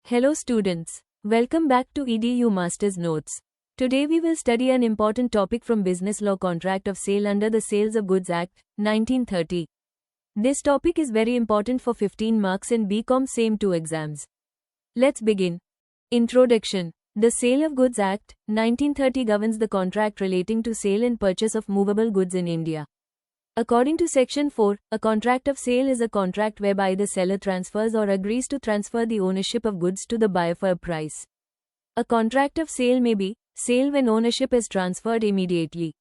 Hello students, welcome back to EDU Masters Notes. Today we will study an important topic from Business Law Contract of Sale under the Sales of Goods Act, 1930. This topic is very important for 15 marks in BCom same 2 exams. Let's begin. Introduction. The Sale of Goods Act, 1930 governs the contract relating to sale and purchase of movable goods in India. According to Section 4, a contract of sale is a contract whereby the seller transfers or agrees to transfer the ownership of goods to the buyer for a price. A contract of sale may be sale when ownership is transferred immediately.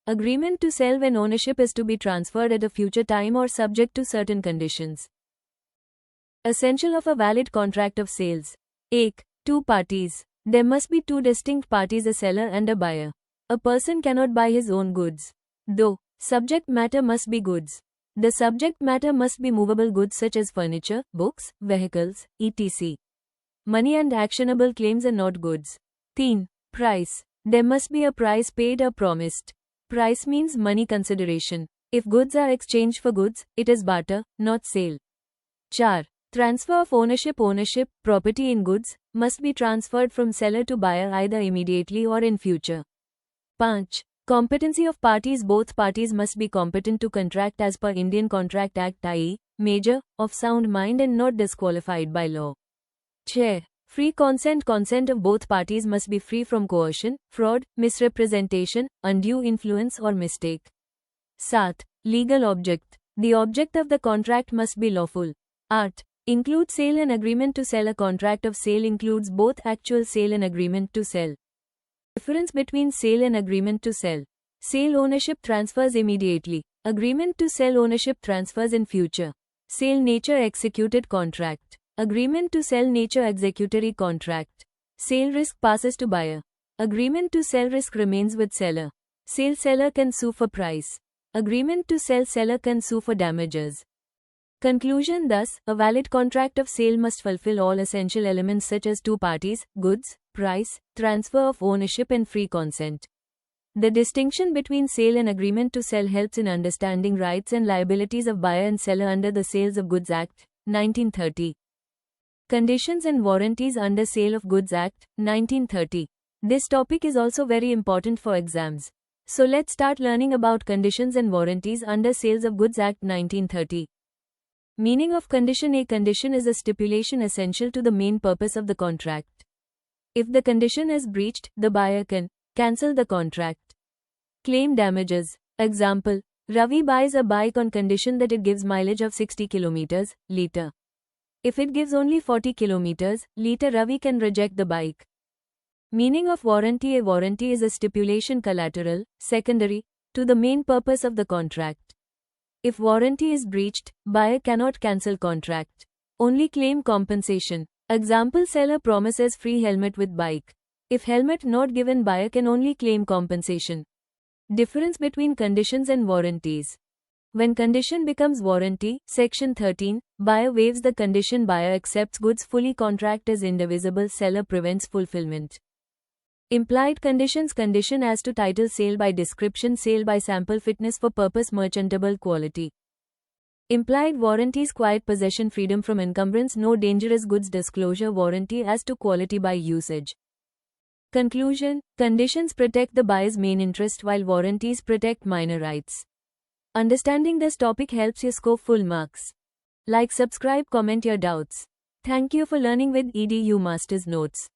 Agreement to sell when ownership is to be transferred at a future time or subject to certain conditions. Essential of a valid contract of sales. 1. Two parties. There must be two distinct parties, a seller and a buyer. A person cannot buy his own goods. Though subject matter must be goods. The subject matter must be movable goods such as furniture, books, vehicles, etc. Money and actionable claims are not goods. 3. Price. There must be a price paid or promised. Price means money consideration. If goods are exchanged for goods, it is barter, not sale. 4. Transfer of ownership. Ownership, property in goods, must be transferred from seller to buyer either immediately or in future. 5. Competency of parties. Both parties must be competent to contract as per Indian Contract Act, i.e., major, of sound mind and not disqualified by law. 6. Free consent. Consent of both parties must be free from coercion, fraud, misrepresentation, undue influence or mistake. 7. Legal object. The object of the contract must be lawful. 8. Include sale and agreement to sell. A contract of sale includes both actual sale and agreement to sell. Difference between sale and agreement to sell. Sale ownership transfers immediately. Agreement to sell ownership transfers in future. Sale nature executed contract. Agreement to sell nature executory contract. Sale risk passes to buyer. Agreement to sell risk remains with seller. Sale seller can sue for price. Agreement to sell seller can sue for damages. Conclusion. Thus, a valid contract of sale must fulfill all essential elements such as two parties, goods, price, transfer of ownership and free consent. The distinction between sale and agreement to sell helps in understanding rights and liabilities of buyer and seller under the Sales of Goods Act, 1930. Conditions and warranties under Sale of Goods Act, 1930. This topic is also very important for exams. So let's start learning about conditions and warranties under Sales of Goods Act, 1930. Meaning of condition. A condition is a stipulation essential to the main purpose of the contract. If the condition is breached, the buyer can cancel the contract. Claim damages. Example: Ravi buys a bike on condition that it gives mileage of 60 km/liter. If it gives only 40 km/liter, Ravi can reject the bike. Meaning of warranty. A warranty is a stipulation collateral, secondary, to the main purpose of the contract. If warranty is breached, buyer cannot cancel contract. Only claim compensation. Example: seller promises free helmet with bike. If helmet not given, buyer can only claim compensation. Difference between conditions and warranties. When condition becomes warranty, Section 13, buyer waives the condition, buyer accepts goods fully, contract is indivisible, seller prevents fulfillment. Implied conditions. Condition as to title, sale by description, sale by sample, fitness for purpose, merchantable quality. Implied warranties. Quiet possession, freedom from encumbrance, no dangerous goods, disclosure, warranty as to quality by usage. Conclusion. Conditions protect the buyer's main interest while warranties protect minor rights. Understanding this topic helps you score full marks. Like, subscribe, comment your doubts. Thank you for learning with EDU Masters Notes.